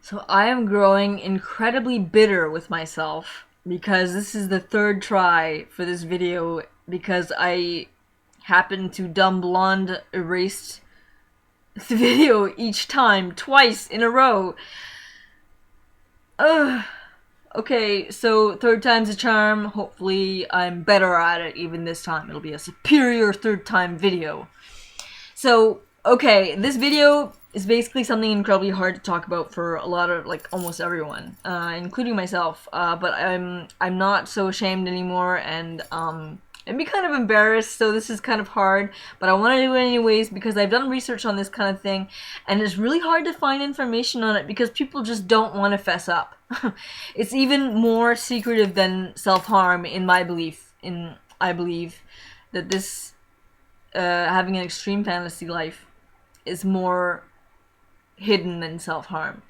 So I am growing incredibly bitter with myself because this is the third try for this video because I happened to dumb blonde erased the video each time, twice in a row. Ugh. Okay, so third time's a charm. Hopefully I'm better at it even this time. It'll be a superior third time video. So, okay, this video is basically something incredibly hard to talk about for a lot of, like, almost everyone, including myself. But I'm not so ashamed anymore, and I'd be kind of embarrassed. So this is kind of hard, but I want to do it anyways because I've done research on this kind of thing, and it's really hard to find information on it because people just don't want to fess up. It's even more secretive than self-harm, in my belief. I believe that this having an extreme fantasy life is more hidden than self-harm.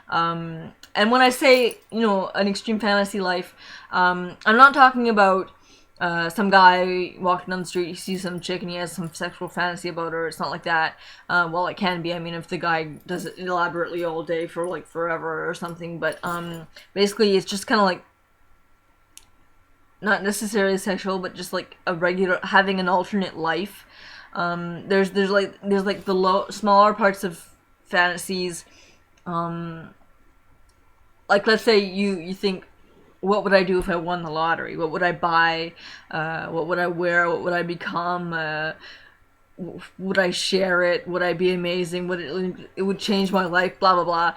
And when I say, an extreme fantasy life, I'm not talking about some guy walking down the street, he sees some chick and he has some sexual fantasy about her. It's not like that. Well, it can be. I mean, if the guy does it elaborately all day for like forever or something. But basically, it's just kind of like not necessarily sexual, but just like a regular having an alternate life. There's like the smaller parts of fantasies. Like let's say you think, what would I do if I won the lottery? What would I buy? What would I wear? What would I become? Would I share it? Would I be amazing? Would it would change my life? Blah blah blah.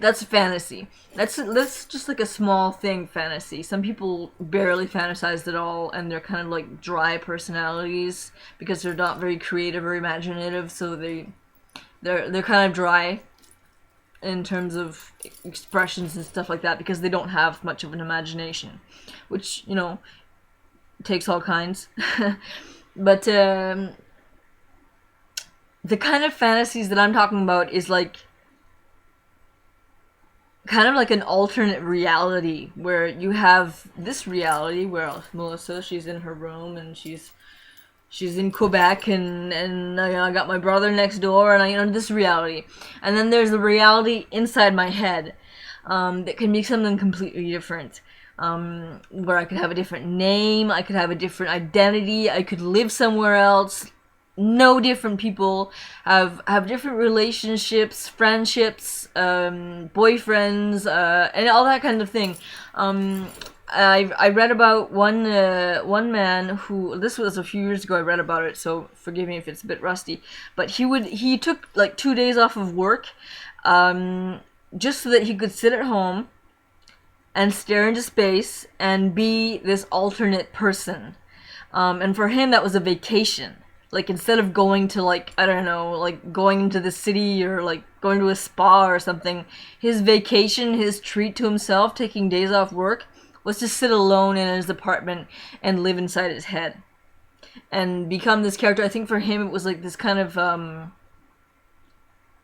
That's fantasy. That's just like a small thing. Fantasy. Some people barely fantasize at all, and they're kind of like dry personalities because they're not very creative or imaginative. So they're kind of dry in terms of expressions and stuff like that because they don't have much of an imagination, which takes all kinds. But the kind of fantasies that I'm talking about is like kind of like an alternate reality where you have this reality where Melissa, she's in her room and she's in Quebec and I got my brother next door and this reality, and then there's the reality inside my head that can be something completely different. Where I could have a different name, I could have a different identity, I could live somewhere else, know different people, have different relationships, friendships, boyfriends, and all that kind of thing. I read about one man who, this was a few years ago I read about it, so forgive me if it's a bit rusty, but he took like 2 days off of work just so that he could sit at home and stare into space and be this alternate person. And for him that was a vacation. Like, instead of going to, like, I don't know, like, going into the city or, like, going to a spa or something, his vacation, his treat to himself, taking days off work, was to sit alone in his apartment and live inside his head. And become this character. I think for him it was, like, this kind of,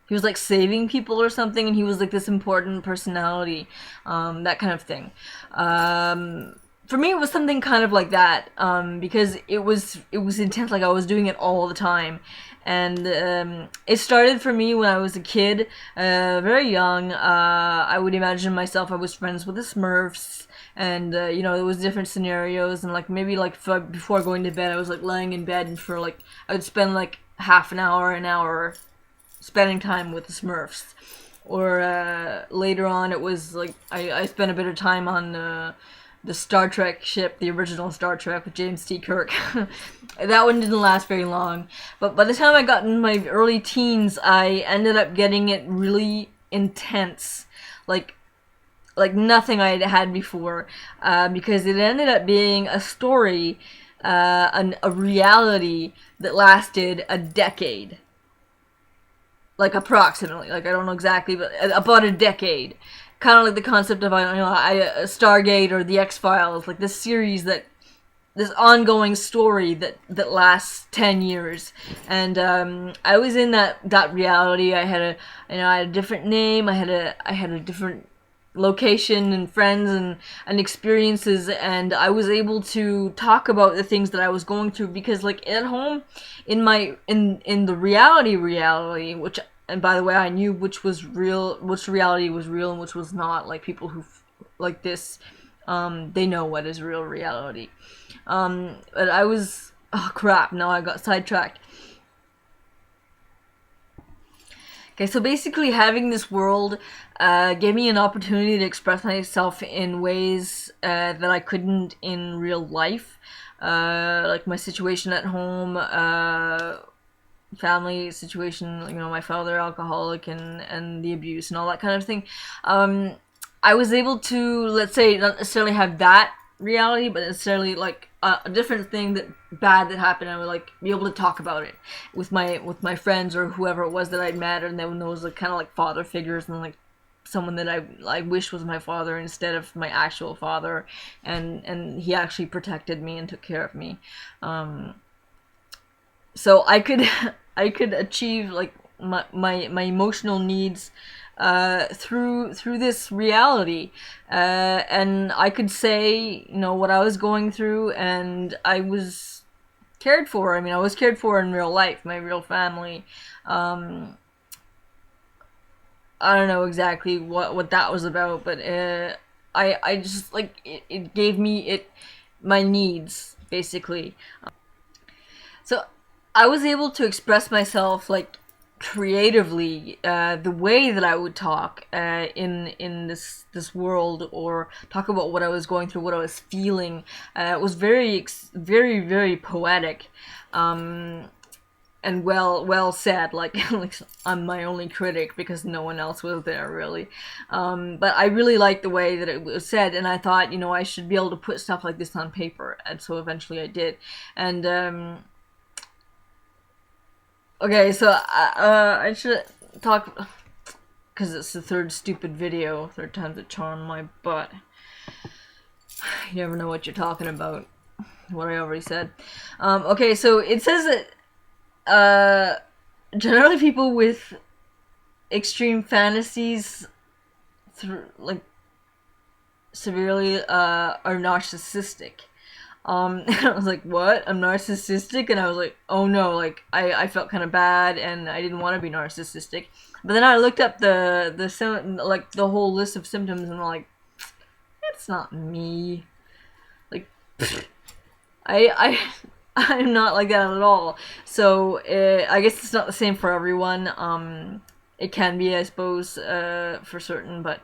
he was, like, saving people or something, and he was, like, this important personality. That kind of thing. For me, it was something kind of like that, because it was intense. Like, I was doing it all the time, and it started for me when I was a kid, very young. I would imagine myself. I was friends with the Smurfs, and there was different scenarios, and like maybe like before going to bed, I was like laying in bed, and for like I would spend like half an hour, spending time with the Smurfs, or later on, it was like I spent a bit of time on the Star Trek ship, the original Star Trek with James T. Kirk. That one didn't last very long. But by the time I got in my early teens, I ended up getting it really intense. Like nothing I had had before. Because it ended up being a story, a reality that lasted a decade. Like, approximately. Like, I don't know exactly, but about a decade. Kind of like the concept of Stargate or the X-Files, like this series this ongoing story that lasts 10 years, and I was in that reality. I had a different name. I had a different location and friends and experiences, and I was able to talk about the things that I was going through because, like, at home in the reality, which and by the way, I knew which was real, which reality was real and which was not. Like people who like this, they know what is real reality. But I was, oh crap, now I got sidetracked. Okay, so basically having this world gave me an opportunity to express myself in ways that I couldn't in real life. Like my situation at home, family situation, you know, my father alcoholic and the abuse and all that kind of thing. I was able to, let's say, not necessarily have that reality, but necessarily like a different thing that bad that happened. I would like be able to talk about it with my friends or whoever it was that I'd met, and then those like kind of like father figures and like someone that I wish was my father instead of my actual father, and he actually protected me and took care of me. So I could I could achieve like my emotional needs through this reality, and I could say, you know, what I was going through, and I was cared for. I mean, I was cared for in real life, my real family. I don't know exactly what that was about, but I just like it gave me my needs basically. So I was able to express myself like creatively, the way that I would talk in this world, or talk about what I was going through, what I was feeling. It was very poetic, and well said. Like, like I'm my only critic because no one else was there really. But I really liked the way that it was said, and I thought, you know, I should be able to put stuff like this on paper, and so eventually I did. And okay, so I should talk, because it's the third stupid video, third time's a charm, my butt. You never know what you're talking about, what I already said. Okay, so it says that generally people with extreme fantasies, like severely, are narcissistic. And I was like, what? I'm narcissistic? And I was like, oh no, like, I felt kind of bad, and I didn't want to be narcissistic. But then I looked up like, the whole list of symptoms, and I'm like, it's not me. Like, I'm not like that at all. So, I guess it's not the same for everyone. It can be, I suppose, for certain, but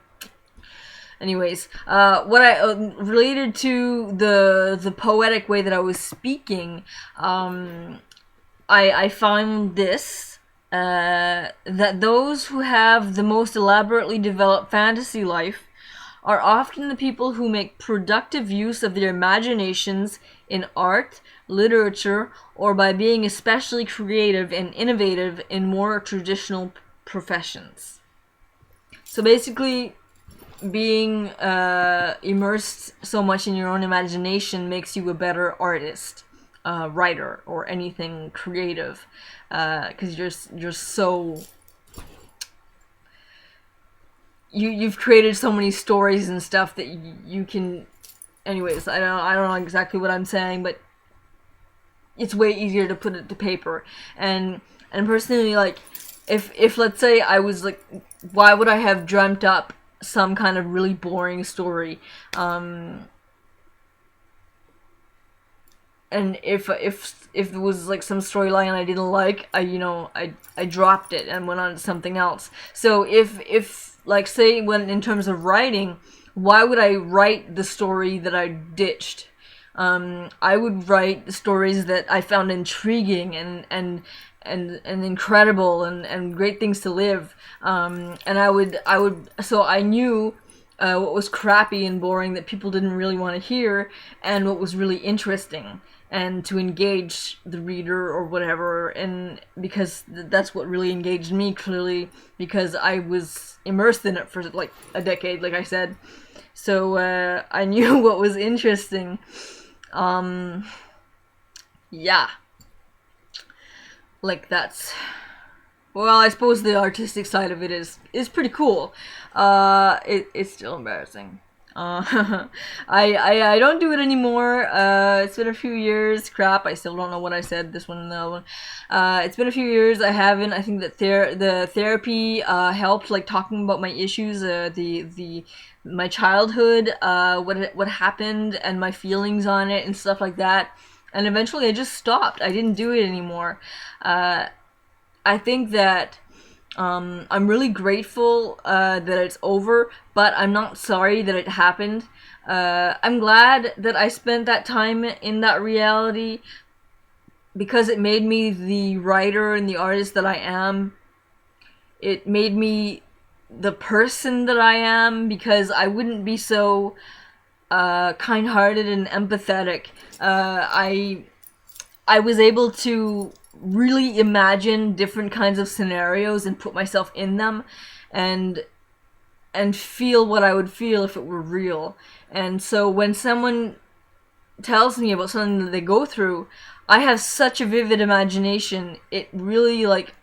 anyways, what I related to the poetic way that I was speaking, I found this, that those who have the most elaborately developed fantasy life are often the people who make productive use of their imaginations in art, literature, or by being especially creative and innovative in more traditional professions. So basically, being immersed so much in your own imagination makes you a better artist, writer, or anything creative, because you're so you've created so many stories and stuff that you can. Anyways, I don't know exactly what I'm saying, but it's way easier to put it to paper. And personally, like, if let's say I was like, why would I have dreamt up some kind of really boring story, and if it was like some storyline I didn't like, I dropped it and went on to something else. So if like, say, when in terms of writing, why would I write the story that I ditched? I would write the stories that I found intriguing and incredible and great things to live. And I would so I knew what was crappy and boring that people didn't really want to hear, and what was really interesting and to engage the reader or whatever. And because that's what really engaged me, clearly, because I was immersed in it for like a decade, like I said. So I knew what was interesting. Yeah. Like, that's, well, I suppose the artistic side of it is pretty cool. It's still embarrassing. I don't do it anymore. It's been a few years. Crap, I still don't know what I said. This one and the other one. It's been a few years. I haven't. I think that the therapy helped, like talking about my issues, the my childhood, what happened, and my feelings on it and stuff like that. And eventually, I just stopped. I didn't do it anymore. I think that I'm really grateful that it's over, but I'm not sorry that it happened. I'm glad that I spent that time in that reality because it made me the writer and the artist that I am. It made me the person that I am because I wouldn't be so kind-hearted and empathetic. I was able to really imagine different kinds of scenarios and put myself in them and feel what I would feel if it were real. And so when someone tells me about something that they go through, I have such a vivid imagination. It really, like,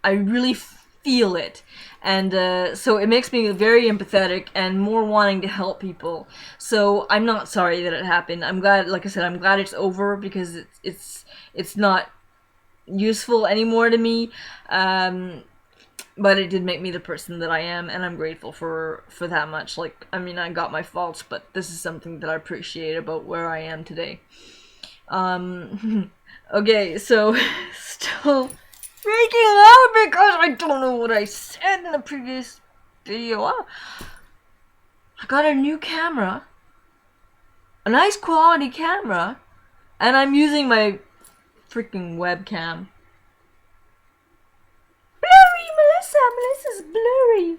I really feel it. And so it makes me very empathetic and more wanting to help people. So I'm not sorry that it happened. I'm glad, like I said, I'm glad it's over because it's not useful anymore to me. But it did make me the person that I am, and I'm grateful for that much. Like, I mean, I got my faults, but this is something that I appreciate about where I am today. Okay, so still freaking out because I don't know what I said in the previous video. I got a new camera, a nice quality camera, and I'm using my freaking webcam. Melissa's blurry.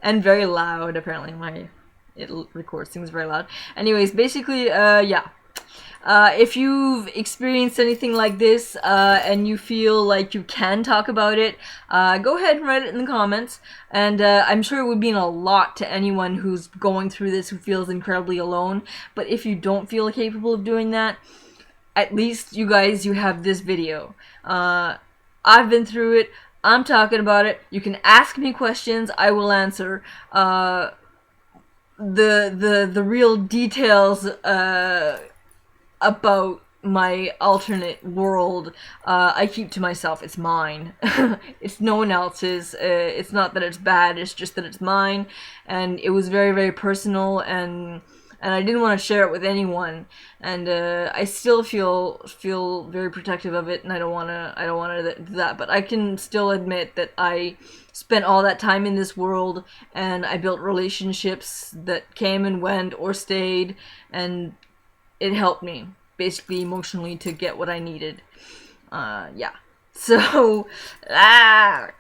And very loud, apparently. It records things very loud. Anyways, basically, yeah. If you've experienced anything like this, and you feel like you can talk about it, go ahead and write it in the comments. And I'm sure it would mean a lot to anyone who's going through this, who feels incredibly alone. But if you don't feel capable of doing that, at least you have this video. I've been through it. I'm talking about it. You can ask me questions. I will answer. The real details about my alternate world, I keep to myself. It's mine. It's no one else's. It's not that it's bad. It's just that it's mine. And it was very, very personal, and I didn't want to share it with anyone, and I still feel very protective of it, and I don't want to do that. But I can still admit that I spent all that time in this world, and I built relationships that came and went or stayed, and it helped me basically emotionally to get what I needed. Yeah. So, I'm.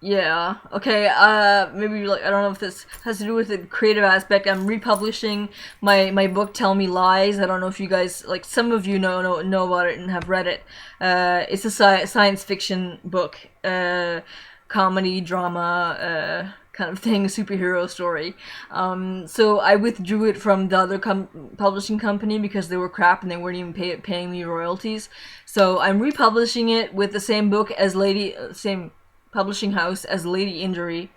Yeah, okay, maybe, like, I don't know if this has to do with the creative aspect. I'm republishing my book, Tell Me Lies. I don't know if you guys, like, some of you know about it and have read it. It's a science fiction book, comedy, drama, kind of thing, superhero story. So I withdrew it from the other publishing company because they were crap and they weren't even paying me royalties. So I'm republishing it with the same book as same publishing house as Lady Injury,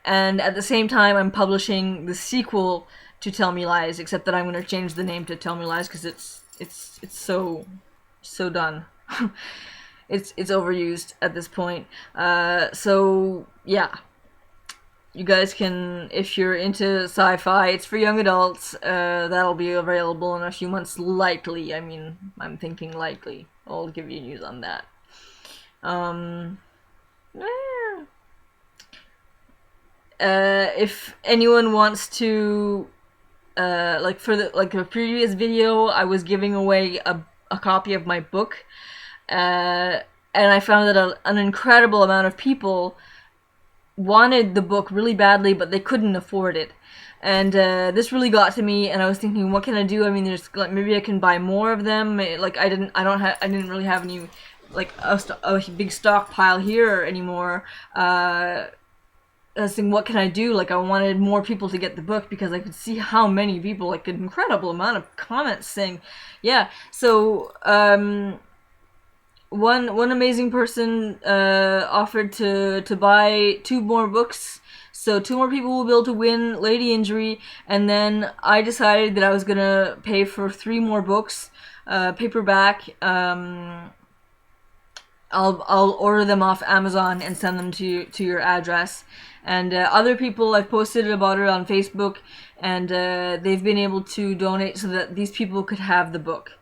and at the same time I'm publishing the sequel to Tell Me Lies, except that I'm going to change the name to Tell Me Lies because it's so done. it's overused at this point. So yeah, you guys can, if you're into sci-fi, it's for young adults. That'll be available in a few months, likely. I mean, I'm thinking likely. I'll give you news on that. If anyone wants to, like, for the previous video, I was giving away a copy of my book, and I found that an incredible amount of people wanted the book really badly, but they couldn't afford it. And this really got to me, and I was thinking, what can I do? I mean, there's, like, maybe I can buy more of them. Like, I didn't really have any, like, a big stockpile here anymore. I was thinking, what can I do? Like, I wanted more people to get the book because I could see how many people, like, an incredible amount of comments saying, yeah. So, one amazing person offered to buy 2 more books, so 2 more people will be able to win Lady Injury, and then I decided that I was gonna pay for 3 more books, paperback. I'll order them off Amazon and send them to your address. And other people, I've posted about it on Facebook, and they've been able to donate so that these people could have the book.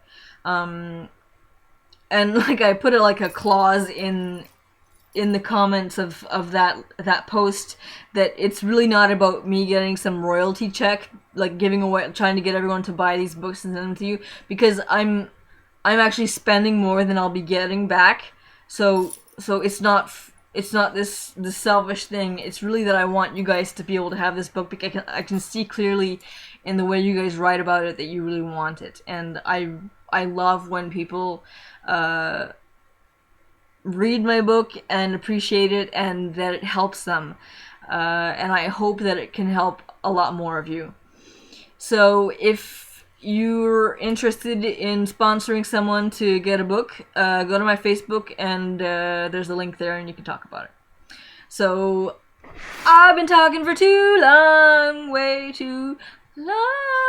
And like I put it like a clause in the comments of that post that it's really not about me getting some royalty check, like giving away, trying to get everyone to buy these books and send them to you, because I'm actually spending more than I'll be getting back. So it's not this selfish thing. It's really that I want you guys to be able to have this book, because I can see clearly in the way you guys write about it that you really want it, and I love when people read my book and appreciate it, and that it helps them, and I hope that it can help a lot more of you. So if you're interested in sponsoring someone to get a book, go to my Facebook, and there's a link there, and you can talk about it. So I've been talking for too long, way too long.